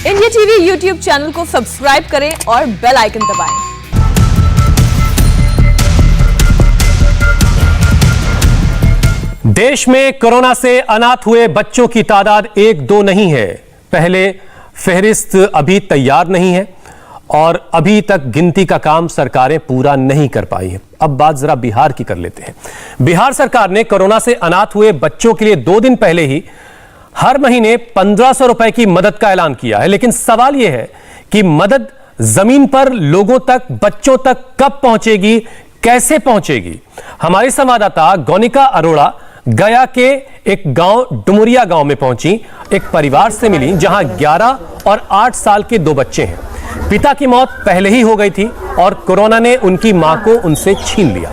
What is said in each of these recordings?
India TV YouTube channel को subscribe करें और बेल आइकन दबाएं। देश में कोरोना से अनाथ हुए बच्चों की तादाद 1-2 नहीं है। पहले फहरिस्त अभी तैयार नहीं है और अभी तक गिनती का काम सरकारें पूरा नहीं कर पाई है। अब बात जरा बिहार की कर लेते हैं। बिहार सरकार ने कोरोना से अनाथ हुए बच्चों के लिए 2 दिन पहले ही हर महीने 1500 रुपए की मदद का ऐलान किया है। लेकिन सवाल यह है कि मदद जमीन पर लोगों तक, बच्चों तक कब पहुंचेगी, कैसे पहुंचेगी? हमारी संवाददाता गौनिका अरोड़ा गया के एक गांव डुमरिया गांव में पहुंची, एक परिवार से मिली जहां 11 और 8 साल के 2 बच्चे हैं। पिता की मौत पहले ही हो गई थी और कोरोना ने उनकी मां को उनसे छीन लिया।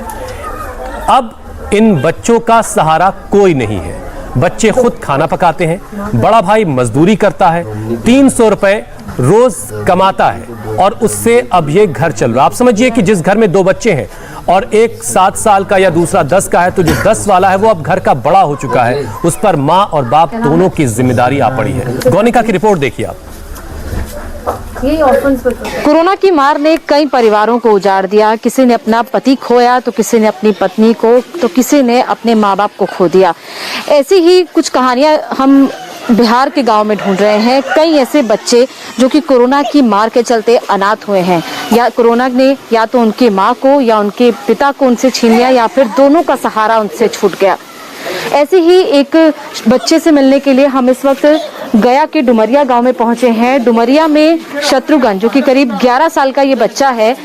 अब इन बच्चों का सहारा कोई नहीं है। बच्चे खुद खाना पकाते हैं, बड़ा भाई मजदूरी करता है, 300 रुपए रोज कमाता है और उससे अब ये घर चल रहा। आप समझिए कि जिस घर में 2 बच्चे हैं और एक 7 साल का या दूसरा 10 का है, तो जो 10 वाला है वो अब घर का बड़ा हो चुका है। उस पर माँ और बाप दोनों की जिम्मेदारी आ पड़ी है। गौनिका की रिपोर्ट देखिए आप। कोरोना की मार ने कई परिवारों को उजाड़ दिया। किसी ने अपना पति खोया, तो किसी ने अपनी पत्नी को, तो किसी ने अपने माँ बाप को खो दिया। ऐसी ही कुछ कहानियां हम बिहार के गांव में ढूंढ रहे हैं। कई ऐसे बच्चे जो कि कोरोना की मार के चलते अनाथ हुए हैं, या कोरोना ने या तो उनकी माँ को या उनके पिता को उनसे छीन लिया, या फिर दोनों का सहारा उनसे छूट गया। ऐसे ही एक बच्चे से मिलने के लिए हम इस वक्त गया के डुमरिया गांव में पहुंचे हैं। डुमरिया में शत्रुघ्न, जो कि करीब 11 साल का ये बच्चा है,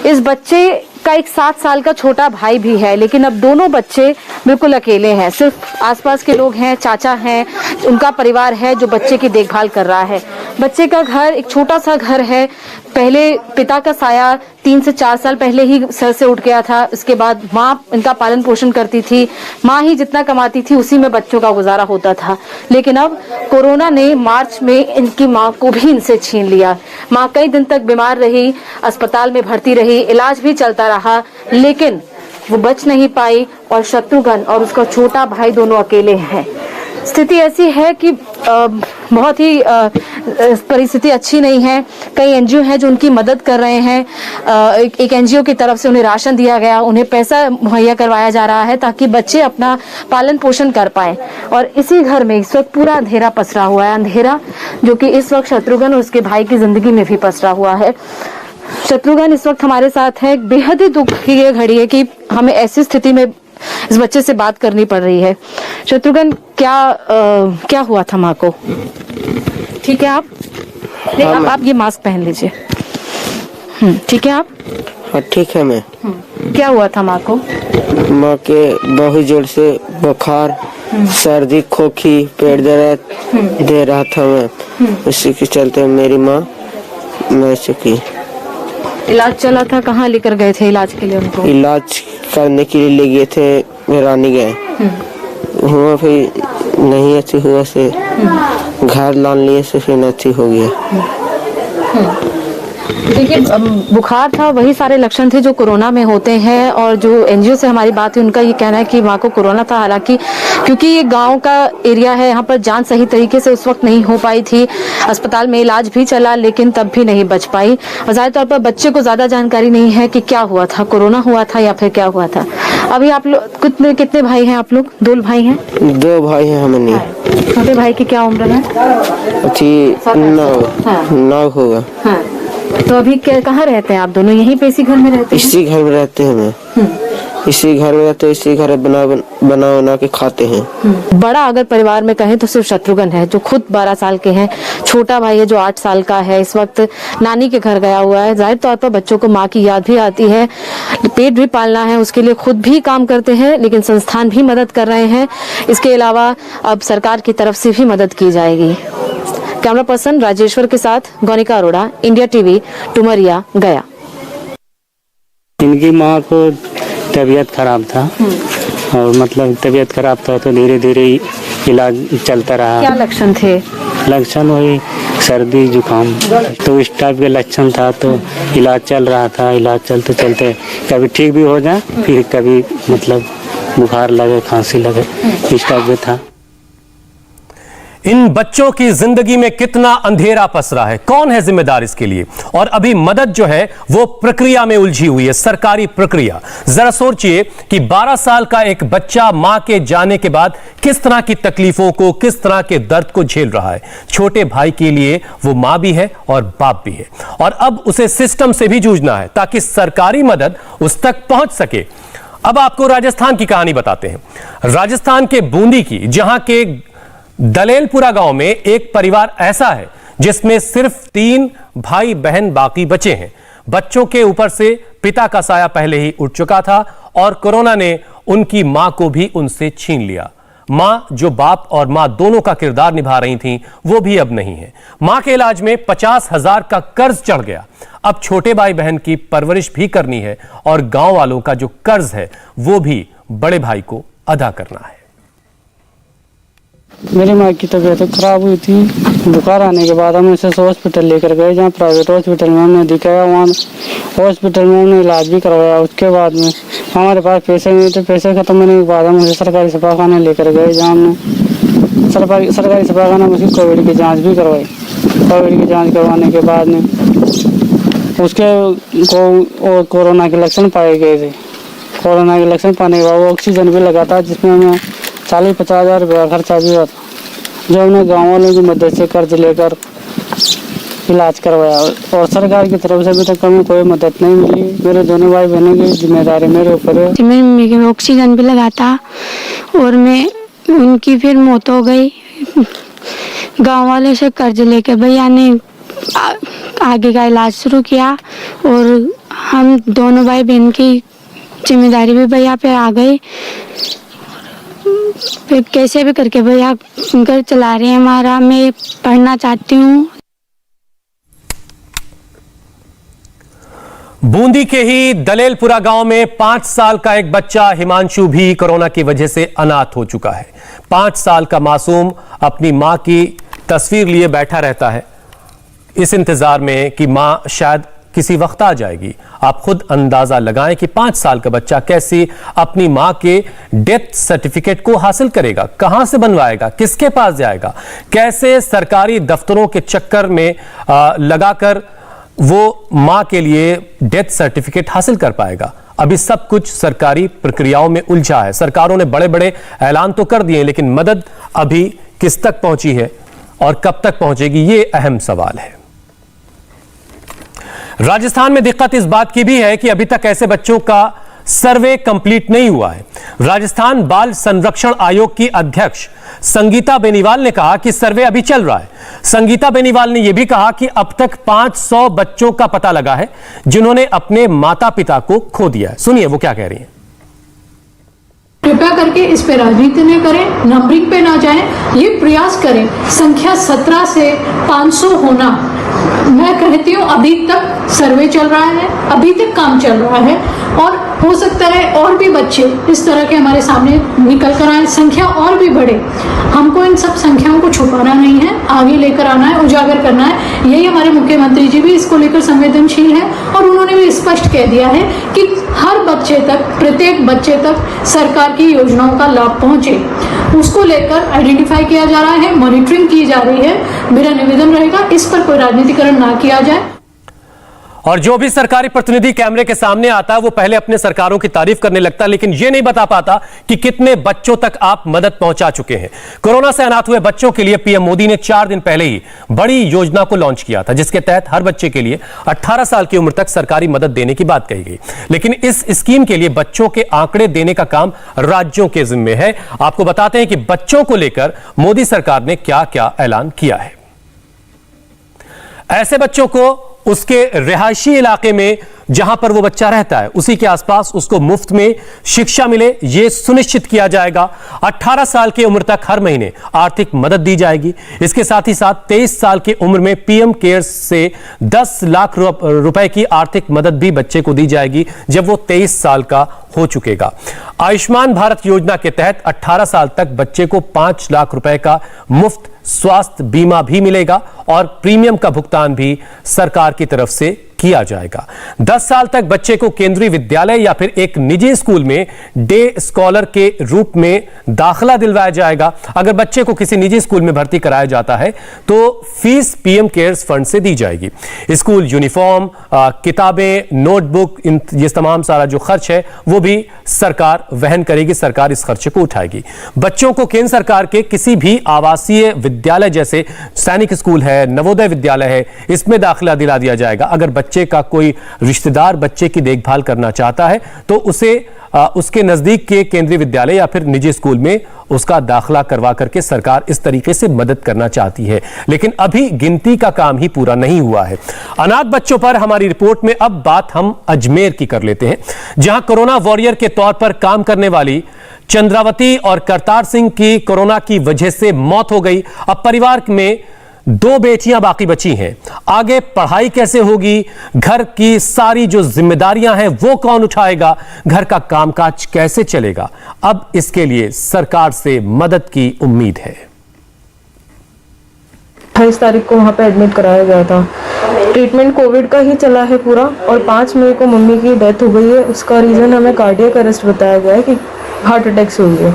इस बच्चे का एक 7 साल का छोटा भाई भी है, लेकिन अब दोनों बच्चे बिल्कुल अकेले हैं। सिर्फ आसपास के लोग हैं, चाचा हैं, उनका परिवार है जो बच्चे की देखभाल कर रहा है। बच्चे का घर एक छोटा सा घर है। पहले पिता का साया 3 से 4 साल पहले ही सर से उठ गया था। इसके बाद माँ इनका पालन पोषण करती थी। माँ ही जितना कमाती थी उसी में बच्चों का गुजारा होता था। लेकिन अब कोरोना ने मार्च में इनकी माँ को भी इनसे छीन लिया। माँ कई दिन तक बीमार रही, अस्पताल में भर्ती रही, इलाज भी चलता रहा, लेकिन वो बच नहीं पाई और शत्रुघ्न और उसका छोटा भाई दोनों अकेले हैं। स्थिति ऐसी है कि बहुत ही परिस्थिति अच्छी नहीं है। कई एनजीओ हैं जो उनकी मदद कर रहे हैं। एक एनजीओ की तरफ से उन्हें राशन दिया गया, उन्हें पैसा मुहैया करवाया जा रहा है ताकि बच्चे अपना पालन पोषण कर पाएं। और इसी घर में इस वक्त पूरा अंधेरा पसरा हुआ है, अंधेरा जो कि इस वक्त शत्रुघ्न और उसके भाई की जिंदगी में भी पसरा हुआ है। शत्रुघ्न इस वक्त हमारे साथ है। बेहद ही दुख की ये घड़ी है कि हमें ऐसी स्थिति में इस बच्चे से बात करनी पड़ रही है। शत्रुघ्न, क्या हुआ था माँ को? ठीक है आप? नहीं, आप ये मास्क पहन लीजिए। ठीक है आप? हाँ ठीक है मैं। क्या हुआ था माँ को? माँ के बहुत जोर से बुखार, सर्दी, खोखी, पेट दर्द दे रहा था मैं। उसी के चलते मेरी माँ मर चुकी। इलाज चला था, कहाँ लेकर गए थे इलाज के लिए उनको? इलाज करने के लिए ले गए थे, रानी गए। हुआ फिर नहीं अच्छी हुआ से घर लान लिए से फिर अच्छी हो गया। देखिए, बुखार था, वही सारे लक्षण थे जो कोरोना में होते हैं। और जो एनजीओ से हमारी बात हुई, उनका ये कहना है कि माँ को कोरोना था। हालांकि क्योंकि ये गांव का एरिया है, यहाँ पर जांच सही तरीके से उस वक्त नहीं हो पाई थी। अस्पताल में इलाज भी चला, लेकिन तब भी नहीं बच पाई। और जाहिर तौर पर बच्चे को ज्यादा जानकारी नहीं है कि क्या हुआ था, कोरोना हुआ था या फिर क्या हुआ था। अभी आप लोग कितने भाई हैं आप लोग? 2 भाई हैं? 2 भाई हैं हमने। छोटे भाई की क्या उम्र है? 9 होगा। तो अभी कहाँ रहते हैं आप दोनों? यहीं पे इसी घर में रहते हैं? इसी घर में रहते हैं। मैं इसी घर में रहते, इसी घर बना के खाते हैं। बड़ा अगर परिवार में कहें तो सिर्फ शत्रुघ्न है, जो खुद 12 साल के हैं। छोटा भाई है जो 8 साल का है, इस वक्त नानी के घर गया हुआ है। जाहिर तौर पर बच्चों को माँ की याद भी आती है, पेट भी पालना है, उसके लिए खुद भी काम करते हैं, लेकिन संस्थान भी मदद कर रहे हैं। इसके अलावा अब सरकार की तरफ से भी मदद की जाएगी। कैमरा पर्सन राजेश्वर के साथ गौनिका अरोड़ा, इंडिया टीवी, डुमरिया, गया। इनकी माँ को तबीयत खराब था और मतलब तबीयत खराब था तो धीरे धीरे इलाज चलता रहा। क्या लक्षण थे? लक्षण वही सर्दी जुकाम, तो इस टाइप के लक्षण था। तो इलाज चल रहा था। इलाज चलते चलते कभी ठीक भी हो जाए, फिर कभी मतलब बुखार लगे, खांसी लगे, इस टाइप में था। इन बच्चों की जिंदगी में कितना अंधेरा पसरा है, कौन है जिम्मेदार इसके लिए? और अभी मदद जो है वो प्रक्रिया में उलझी हुई है, सरकारी प्रक्रिया। जरा सोचिए कि 12 साल का एक बच्चा मां के जाने के बाद किस तरह की तकलीफों को, किस तरह के दर्द को झेल रहा है। छोटे भाई के लिए वो मां भी है और बाप भी है, और अब उसे सिस्टम से भी जूझना है ताकि सरकारी मदद उस तक पहुंच सके। अब आपको राजस्थान की कहानी बताते हैं, राजस्थान के बूंदी की, जहां के दलेलपुरा गांव में एक परिवार ऐसा है जिसमें सिर्फ 3 भाई बहन बाकी बचे हैं। बच्चों के ऊपर से पिता का साया पहले ही उठ चुका था और कोरोना ने उनकी मां को भी उनसे छीन लिया। मां जो बाप और मां दोनों का किरदार निभा रही थीं, वो भी अब नहीं है। मां के इलाज में 50,000 का कर्ज चढ़ गया। अब छोटे भाई बहन की परवरिश भी करनी है और गांव वालों का जो कर्ज है वो भी बड़े भाई को अदा करना है। मेरी माँ की तबीयत खराब हुई थी। बुखार आने के बाद हम उसे हॉस्पिटल लेकर गए, जहाँ प्राइवेट हॉस्पिटल में हमने दिखाया। वहाँ हॉस्पिटल में हमने इलाज भी करवाया। उसके बाद में हमारे पास पैसे नहीं थे। पैसे खत्म होने के बाद हम उसे सरकारी छापाखाने लेकर गए, जहाँ हमने सरकारी छापाखाने में उसकी कोविड की जाँच भी करवाई। कोविड की जाँच करवाने के बाद में उसके को कोरोना के लक्षण पाए गए थे। कोरोना के लक्षण पाने के बाद वो ऑक्सीजन भी लगा था, जिसमें हमें 40-50 हज़ार रुपया खर्चा भी हुआ था, जो हमने गाँव वालों की मदद से कर्ज लेकर इलाज करवाया। और सरकार की तरफ से अभी तक हमें कोई मदद नहीं मिली। मेरे दोनों भाई बहनों की जिम्मेदारी मेरे ऊपर है। मेरी मम्मी के ऑक्सीजन भी लगा था और उनकी फिर मौत हो गई। गाँव वालों से कर्ज लेकर भैया ने आगे का इलाज शुरू किया और हम दोनों भाई बहन की जिम्मेदारी भी भैया पे आ गई। फिर कैसे भी करके भैया घर चला रहे हैं हमारा। मैं पढ़ना चाहती हूँ। बूंदी के ही दलेलपुरा गांव में 5 साल का एक बच्चा हिमांशु भी कोरोना की वजह से अनाथ हो चुका है। 5 साल का मासूम अपनी मां की तस्वीर लिए बैठा रहता है, इस इंतजार में कि मां शायद किसी वक्त आ जाएगी। आप खुद अंदाजा लगाएं कि 5 साल का बच्चा कैसे अपनी मां के डेथ सर्टिफिकेट को हासिल करेगा, कहां से बनवाएगा, किसके पास जाएगा, कैसे सरकारी दफ्तरों के चक्कर में लगाकर वो मां के लिए डेथ सर्टिफिकेट हासिल कर पाएगा। अभी सब कुछ सरकारी प्रक्रियाओं में उलझा है। सरकारों ने बड़े बड़े ऐलान तो कर दिए, लेकिन मदद अभी किस तक पहुंची है और कब तक पहुंचेगी, ये अहम सवाल है। राजस्थान में दिक्कत इस बात की भी है कि अभी तक ऐसे बच्चों का सर्वे कंप्लीट नहीं हुआ है। राजस्थान बाल संरक्षण आयोग की अध्यक्ष संगीता बेनीवाल ने कहा कि सर्वे अभी चल रहा है। संगीता बेनीवाल ने यह भी कहा कि अब तक 500 बच्चों का पता लगा है जिन्होंने अपने माता पिता को खो दिया है। सुनिए वो क्या कह रही हैं। कृपया करके इस पे राजनीति न करें, नंबरिंग पे ना जाएं, ये प्रयास करें। संख्या 17 से 500 होना, मैं कहती हूँ अभी तक सर्वे चल रहा है, अभी तक काम चल रहा है और हो सकता है और भी बच्चे इस तरह के हमारे सामने निकल कर आए, संख्या और भी बढ़े। हमको इन सब संख्याओं को छुपाना नहीं है, आगे लेकर आना है, उजागर करना है। यही हमारे मुख्यमंत्री जी भी इसको लेकर संवेदनशील है और उन्होंने भी स्पष्ट कह दिया है कि हर बच्चे तक, प्रत्येक बच्चे तक सरकार की योजनाओं का लाभ पहुंचे। उसको लेकर आइडेंटिफाई किया जा रहा है, मॉनिटरिंग की जा रही है। मेरा निवेदन रहेगा इस पर कोई राजनीतिकरण ना किया जाए। और जो भी सरकारी प्रतिनिधि कैमरे के सामने आता है वो पहले अपने सरकारों की तारीफ करने लगता है, लेकिन ये नहीं बता पाता कि कितने बच्चों तक आप मदद पहुंचा चुके हैं। कोरोना से अनाथ हुए बच्चों के लिए पीएम मोदी ने 4 दिन पहले ही बड़ी योजना को लॉन्च किया था, जिसके तहत हर बच्चे के लिए 18 साल की उम्र तक सरकारी मदद देने की बात कही गई। लेकिन इस स्कीम के लिए बच्चों के आंकड़े देने का काम राज्यों के जिम्मे है। आपको बताते हैं कि बच्चों को लेकर मोदी सरकार ने क्या क्या ऐलान किया है। ऐसे बच्चों को उसके रिहायशी इलाके में जहां पर वो बच्चा रहता है उसी के आसपास उसको मुफ्त में शिक्षा मिले, यह सुनिश्चित किया जाएगा। 18 साल की उम्र तक हर महीने आर्थिक मदद दी जाएगी। इसके साथ ही साथ 23 साल की उम्र में पीएम केयर्स से 10 लाख रुपए की आर्थिक मदद भी बच्चे को दी जाएगी जब वो 23 साल का हो चुकेगा। आयुष्मान भारत योजना के तहत 18 साल तक बच्चे को 5 लाख रुपए का मुफ्त स्वास्थ्य बीमा भी मिलेगा और प्रीमियम का भुगतान भी सरकार की तरफ से किया जाएगा। 10 साल तक बच्चे को केंद्रीय विद्यालय या फिर एक निजी स्कूल में डे स्कॉलर के रूप में दाखिला दिलवाया जाएगा। अगर बच्चे को किसी निजी स्कूल में भर्ती कराया जाता है तो फीस पीएम केयर्स फंड से दी जाएगी। स्कूल यूनिफॉर्म, किताबें, नोटबुक, ये तमाम सारा जो खर्च है वो भी सरकार वहन करेगी, सरकार इस खर्चे को उठाएगी। बच्चों को केंद्र सरकार के किसी भी आवासीय विद्यालय जैसे सैनिक स्कूल है, नवोदय विद्यालय है, इसमें दाखिला दिला दिया जाएगा। अगर बच्चे का कोई रिश्तेदार बच्चे की देखभाल करना चाहता है तो उसे उसके नजदीक के केंद्रीय विद्यालय या फिर निजी स्कूल में उसका दाखिला करवा करके सरकार इस तरीके से मदद करना चाहती है। लेकिन अभी गिनती का काम ही पूरा नहीं हुआ है। अनाथ बच्चों पर हमारी रिपोर्ट में अब बात हम अजमेर की कर लेते हैं, जहां कोरोना वॉरियर के तौर पर काम करने वाली चंद्रावती और करतार सिंह की कोरोना की वजह से मौत हो गई। अब परिवार में 2 बेटियां बाकी बची हैं। आगे पढ़ाई कैसे होगी, घर की सारी जो जिम्मेदारियां हैं वो कौन उठाएगा, घर का कामकाज कैसे चलेगा, अब इसके लिए सरकार से मदद की उम्मीद है। 28 तारीख को वहाँ पे एडमिट कराया गया था। ट्रीटमेंट कोविड का ही चला है पूरा, और 5 मई को मम्मी की डेथ हो गई है। उसका रीज़न हमें कार्डियक अरेस्ट बताया गया है कि हार्ट अटैक से हुई है।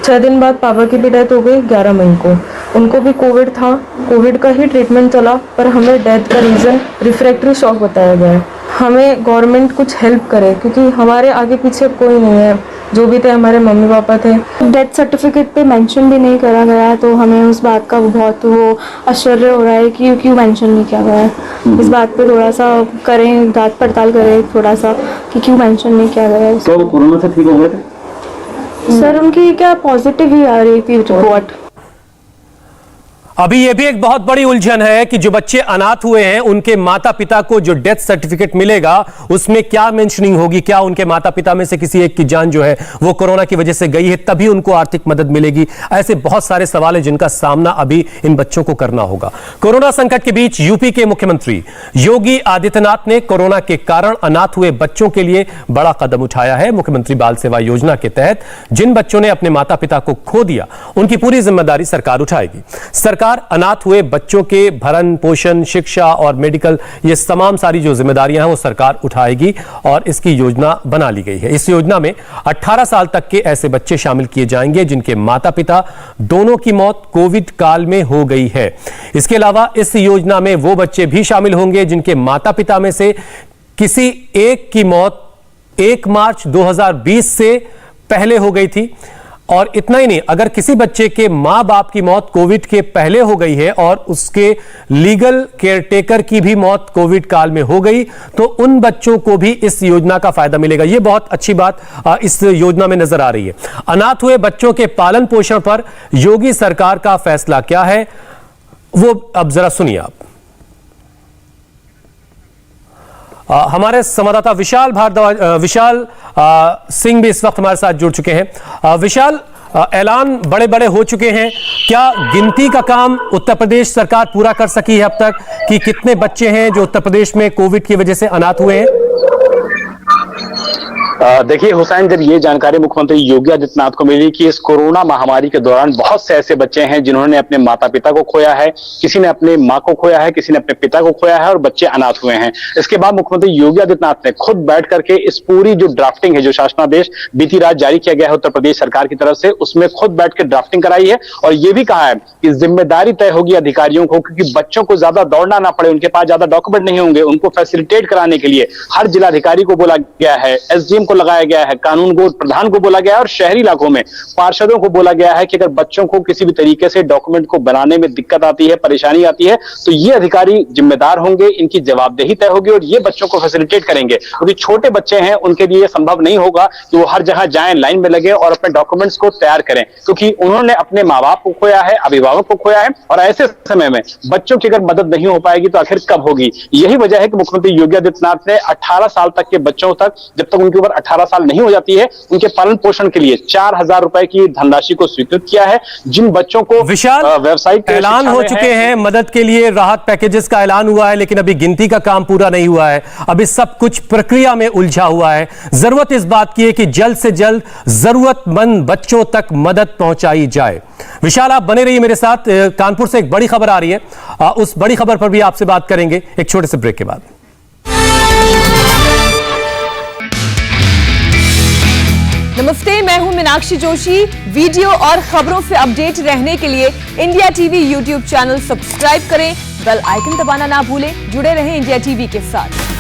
6 दिन बाद पापा की भी डेथ हो गई 11 मई को। उनको भी कोविड था, कोविड का ही ट्रीटमेंट चला, पर हमें डेथ का रीज़न रिफ्रैक्टरी शॉक बताया गया है। हमें गवर्नमेंट कुछ हेल्प करे, क्योंकि हमारे आगे पीछे कोई नहीं है। जो भी थे हमारे मम्मी पापा थे। डेथ सर्टिफिकेट पे मेंशन भी नहीं करा गया है, तो हमें उस बात का बहुत वो आश्चर्य हो रहा है कि क्यों मेंशन नहीं किया गया है। इस बात पे थोड़ा सा करें, जांच पड़ताल करें थोड़ा सा कि क्यों मेंशन नहीं किया गया है। तो कोरोना से ठीक हो गए थे सर? उनकी क्या पॉजिटिव ही आ रही थी रिपोर्ट। अभी यह भी एक बहुत बड़ी उलझन है कि जो बच्चे अनाथ हुए हैं उनके माता पिता को जो डेथ सर्टिफिकेट मिलेगा उसमें क्या मेंशनिंग होगी। क्या उनके माता पिता में से किसी एक की जान जो है वो कोरोना की वजह से गई है तभी उनको आर्थिक मदद मिलेगी। ऐसे बहुत सारे सवाल हैं जिनका सामना अभी इन बच्चों को करना होगा। कोरोना संकट के बीच यूपी के मुख्यमंत्री योगी आदित्यनाथ ने कोरोना के कारण अनाथ हुए बच्चों के लिए बड़ा कदम उठाया है। मुख्यमंत्री बाल सेवा योजना के तहत जिन बच्चों ने अपने माता पिता को खो दिया उनकी पूरी जिम्मेदारी सरकार उठाएगी। सरकार अनाथ हुए बच्चों के भरण पोषण, शिक्षा और मेडिकल, ये तमाम सारी जो जिम्मेदारियां हैं वो सरकार उठाएगी और इसकी योजना बना ली गई है। इस योजना में 18 साल तक के ऐसे बच्चे शामिल किए जाएंगे जिनके माता पिता दोनों की मौत कोविड काल में हो गई है। इसके अलावा इस योजना में वो बच्चे भी शामिल होंगे जिनके माता पिता में से किसी एक की मौत 1 मार्च 2020 से पहले हो गई थी। और इतना ही नहीं, अगर किसी बच्चे के मां बाप की मौत कोविड के पहले हो गई है और उसके लीगल केयरटेकर की भी मौत कोविड काल में हो गई तो उन बच्चों को भी इस योजना का फायदा मिलेगा। यह बहुत अच्छी बात इस योजना में नजर आ रही है। अनाथ हुए बच्चों के पालन पोषण पर योगी सरकार का फैसला क्या है वो अब जरा सुनिए आप। हमारे संवाददाता विशाल सिंह भी इस वक्त हमारे साथ जुड़ चुके हैं। विशाल, ऐलान बड़े बड़े हो चुके हैं, क्या गिनती का काम उत्तर प्रदेश सरकार पूरा कर सकी है अब तक कि कितने बच्चे हैं जो उत्तर प्रदेश में कोविड की वजह से अनाथ हुए हैं? देखिए हुसैन, जब ये जानकारी मुख्यमंत्री योगी आदित्यनाथ को मिली कि इस कोरोना महामारी के दौरान बहुत से ऐसे बच्चे हैं जिन्होंने अपने माता पिता को खोया है, किसी ने अपने माँ को खोया है, किसी ने अपने पिता को खोया है और बच्चे अनाथ हुए हैं। इसके बाद मुख्यमंत्री योगी आदित्यनाथ ने खुद बैठ करके इस पूरी जो ड्राफ्टिंग है, जो शासनादेश बीती रात जारी किया गया है उत्तर प्रदेश सरकार की तरफ से, उसमें खुद बैठ के ड्राफ्टिंग कराई है और ये भी कहा है कि जिम्मेदारी तय होगी अधिकारियों को, क्योंकि बच्चों को ज्यादा दौड़ना ना पड़े, उनके पास ज्यादा डॉक्यूमेंट नहीं होंगे, उनको फैसिलिटेट कराने के लिए हर जिलाधिकारी को बोला गया है, एसडीएम को लगाया गया है, कानून गो प्रधान को बोला गया है और शहरी इलाकों में पार्षदों को बोला गया है कि अगर बच्चों को किसी भी तरीके से डॉक्यूमेंट को बनाने में दिक्कत आती है, परेशानी आती है, तो ये अधिकारी जिम्मेदार होंगे, इनकी जवाबदेही तय होगी और ये बच्चों को फैसिलिटेट करेंगे। क्योंकि छोटे बच्चे हैं, उनके लिए संभव नहीं होगा कि वो हर जगह जाएं, लाइन में लगे और अपने डॉक्यूमेंट्स को तैयार करें, क्योंकि उन्होंने अपने माँ बाप को खोया है, अभिभावक को खोया है और ऐसे समय में बच्चों की अगर मदद नहीं हो पाएगी तो आखिर कब होगी। यही वजह है कि मुख्यमंत्री योगी आदित्यनाथ ने 18 साल तक के बच्चों तक, जब तक उनकी उम्र 18 साल नहीं हो जाती है, उनके पालन पोषण के लिए 4000 रुपए की धनराशि को स्वीकृत किया है। जिन बच्चों को विशाल, व्यावसायिक ऐलान हो चुके हैं, मदद के लिए राहत पैकेजेस का ऐलान हुआ है, लेकिन अभी गिनती का काम पूरा नहीं हुआ है। अभी सब कुछ प्रक्रिया में उलझा हुआ है। जरूरत इस बात की है कि जल्द से जल्द जरूरतमंद बच्चों तक मदद पहुंचाई जाए। विशाल, आप बने रहिए मेरे साथ। कानपुर से एक बड़ी खबर आ रही है, उस बड़ी खबर पर भी आपसे बात करेंगे एक छोटे से ब्रेक के बाद। नमस्ते, मैं हूं मीनाक्षी जोशी। वीडियो और खबरों से अपडेट रहने के लिए India TV YouTube channel subscribe करें, बेल आइकन दबाना ना भूलें। जुड़े रहें इंडिया टीवी के साथ।